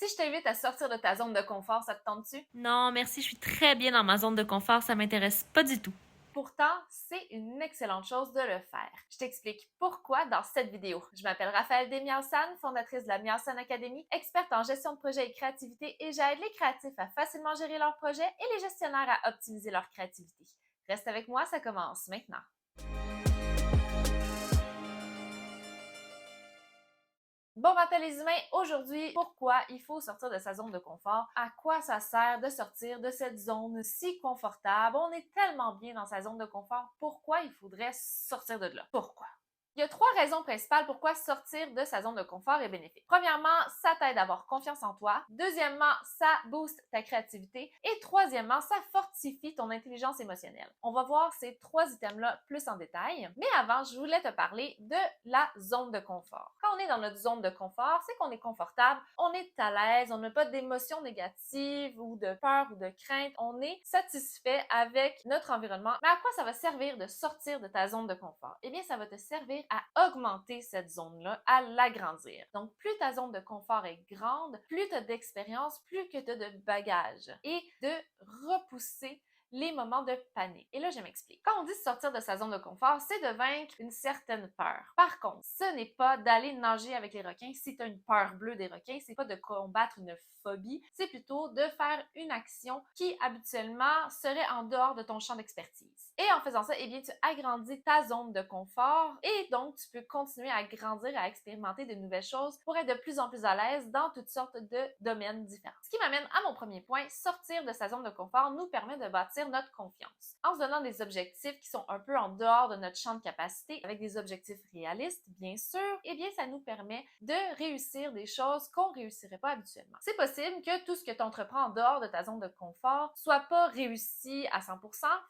Si je t'invite à sortir de ta zone de confort, ça te tente-tu? Non, merci, je suis très bien dans ma zone de confort, ça m'intéresse pas du tout. Pourtant, c'est une excellente chose de le faire. Je t'explique pourquoi dans cette vidéo. Je m'appelle Raphaël Demiansan, fondatrice de la Miansan Academy, experte en gestion de projet et créativité, et j'aide les créatifs à facilement gérer leurs projets et les gestionnaires à optimiser leur créativité. Reste avec moi, ça commence maintenant. Bon matin les humains, aujourd'hui, pourquoi il faut sortir de sa zone de confort? À quoi ça sert de sortir de cette zone si confortable? On est tellement bien dans sa zone de confort, pourquoi il faudrait sortir de là? Pourquoi? Il y a trois raisons principales pourquoi sortir de sa zone de confort est bénéfique. Premièrement, ça t'aide à avoir confiance en toi. Deuxièmement, ça booste ta créativité. Et troisièmement, ça fortifie ton intelligence émotionnelle. On va voir ces trois items-là plus en détail. Mais avant, je voulais te parler de la zone de confort. Quand on est dans notre zone de confort, c'est qu'on est confortable, on est à l'aise, on n'a pas d'émotions négatives ou de peur ou de crainte. On est satisfait avec notre environnement. Mais à quoi ça va servir de sortir de ta zone de confort? Eh bien, ça va te servir à augmenter cette zone-là, à l'agrandir. Donc, plus ta zone de confort est grande, plus tu as d'expérience, plus que tu as de bagages et de repousser les moments de panique. Et là, je m'explique. Quand on dit sortir de sa zone de confort, c'est de vaincre une certaine peur. Par contre, ce n'est pas d'aller nager avec les requins si tu as une peur bleue des requins, c'est pas de combattre une phobie, c'est plutôt de faire une action qui habituellement serait en dehors de ton champ d'expertise. Et en faisant ça, eh bien, tu agrandis ta zone de confort et donc tu peux continuer à grandir, à expérimenter de nouvelles choses pour être de plus en plus à l'aise dans toutes sortes de domaines différents. Ce qui m'amène à mon premier point, sortir de sa zone de confort nous permet de bâtir notre confiance. En se donnant des objectifs qui sont un peu en dehors de notre champ de capacité, avec des objectifs réalistes, bien sûr, eh bien, ça nous permet de réussir des choses qu'on réussirait pas habituellement. C'est possible que tout ce que tu entreprends en dehors de ta zone de confort soit pas réussi à 100%.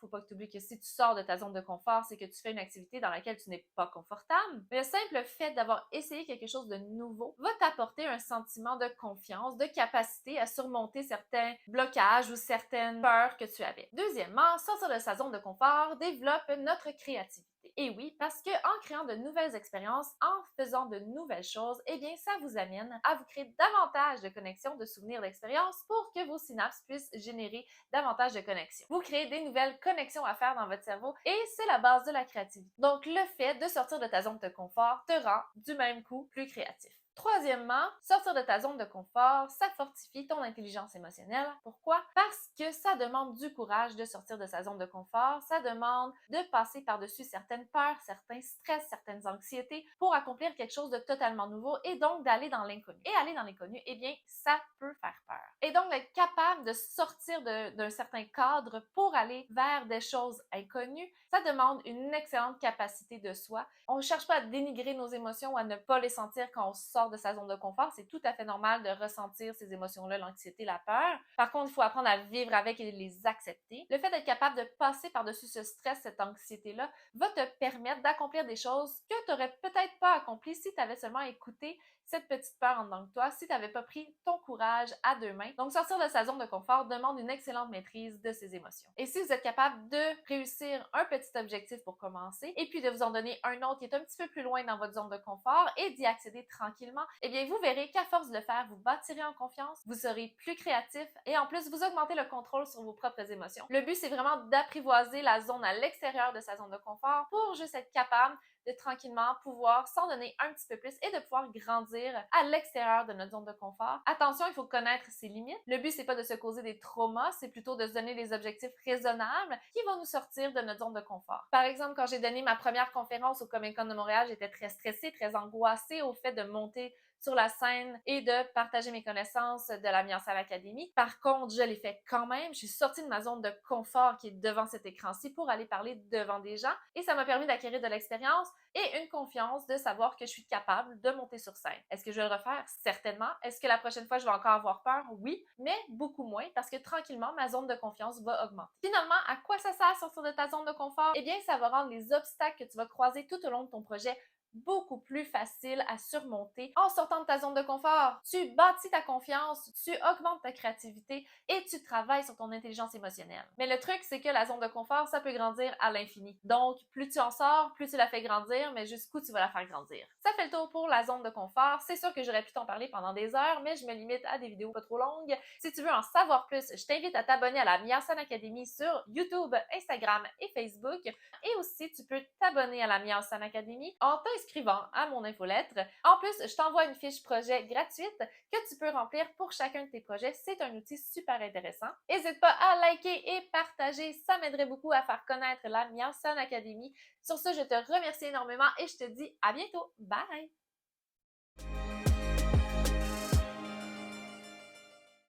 Faut pas que tu oublies que si tu sors de ta zone de confort, c'est que tu fais une activité dans laquelle tu n'es pas confortable. Mais le simple fait d'avoir essayé quelque chose de nouveau va t'apporter un sentiment de confiance, de capacité à surmonter certains blocages ou certaines peurs que tu avais. Deuxièmement, sortir de sa zone de confort développe notre créativité. Et oui, parce que en créant de nouvelles expériences, en faisant de nouvelles choses, eh bien, ça vous amène à vous créer davantage de connexions, de souvenirs d'expériences pour que vos synapses puissent générer davantage de connexions. Vous créez des nouvelles connexions à faire dans votre cerveau et c'est la base de la créativité. Donc, le fait de sortir de ta zone de confort te rend du même coup plus créatif. Troisièmement, sortir de ta zone de confort, ça fortifie ton intelligence émotionnelle. Pourquoi? Parce que ça demande du courage de sortir de sa zone de confort, ça demande de passer par-dessus certaines peurs, certains stress, certaines anxiétés pour accomplir quelque chose de totalement nouveau et donc d'aller dans l'inconnu. Et aller dans l'inconnu, eh bien, ça peut faire peur. Et donc, d'être capable de sortir d'un certain cadre pour aller vers des choses inconnues, ça demande une excellente capacité de soi. On ne cherche pas à dénigrer nos émotions ou à ne pas les sentir quand on sort de sa zone de confort. C'est tout à fait normal de ressentir ces émotions-là, l'anxiété, la peur. Par contre, il faut apprendre à vivre avec et les accepter. Le fait d'être capable de passer par-dessus ce stress, cette anxiété-là, va te permettre d'accomplir des choses que tu n'aurais peut-être pas accomplies si tu avais seulement écouté cette petite peur en dedans de toi, si tu n'avais pas pris ton courage à deux mains. Donc, sortir de sa zone de confort demande une excellente maîtrise de ses émotions. Et si vous êtes capable de réussir un petit objectif pour commencer, et puis de vous en donner un autre qui est un petit peu plus loin dans votre zone de confort et d'y accéder tranquillement, eh bien, vous verrez qu'à force de le faire, vous bâtirez en confiance, vous serez plus créatif et en plus, vous augmentez le contrôle sur vos propres émotions. Le but, c'est vraiment d'apprivoiser la zone à l'extérieur de sa zone de confort pour juste être capable de tranquillement pouvoir s'en donner un petit peu plus et de pouvoir grandir à l'extérieur de notre zone de confort. Attention, il faut connaître ses limites. Le but, c'est pas de se causer des traumas, c'est plutôt de se donner des objectifs raisonnables qui vont nous sortir de notre zone de confort. Par exemple, quand j'ai donné ma première conférence au Comic-Con de Montréal, j'étais très stressée, très angoissée au fait de monter sur la scène et de partager mes connaissances de la Miansan Academy. Par contre, je l'ai fait quand même. Je suis sortie de ma zone de confort qui est devant cet écran-ci pour aller parler devant des gens et ça m'a permis d'acquérir de l'expérience et une confiance de savoir que je suis capable de monter sur scène. Est-ce que je vais le refaire? Certainement. Est-ce que la prochaine fois, je vais encore avoir peur? Oui, mais beaucoup moins parce que tranquillement, ma zone de confiance va augmenter. Finalement, à quoi ça sert sortir de ta zone de confort? Eh bien, ça va rendre les obstacles que tu vas croiser tout au long de ton projet beaucoup plus facile à surmonter en sortant de ta zone de confort. Tu bâtis ta confiance, tu augmentes ta créativité et tu travailles sur ton intelligence émotionnelle. Mais le truc, c'est que la zone de confort, ça peut grandir à l'infini. Donc, plus tu en sors, plus tu la fais grandir, mais jusqu'où tu vas la faire grandir. Ça fait le tour pour la zone de confort. C'est sûr que j'aurais pu t'en parler pendant des heures, mais je me limite à des vidéos pas trop longues. Si tu veux en savoir plus, je t'invite à t'abonner à la Miasan Academy sur YouTube, Instagram et Facebook. Et aussi, tu peux t'abonner à la Miasan Academy en t'inscrivant à mon infolettre. En plus, je t'envoie une fiche projet gratuite que tu peux remplir pour chacun de tes projets. C'est un outil super intéressant. N'hésite pas à liker et partager. Ça m'aiderait beaucoup à faire connaître la Miasan Academy. Sur ce, je te remercie énormément et je te dis à bientôt. Bye!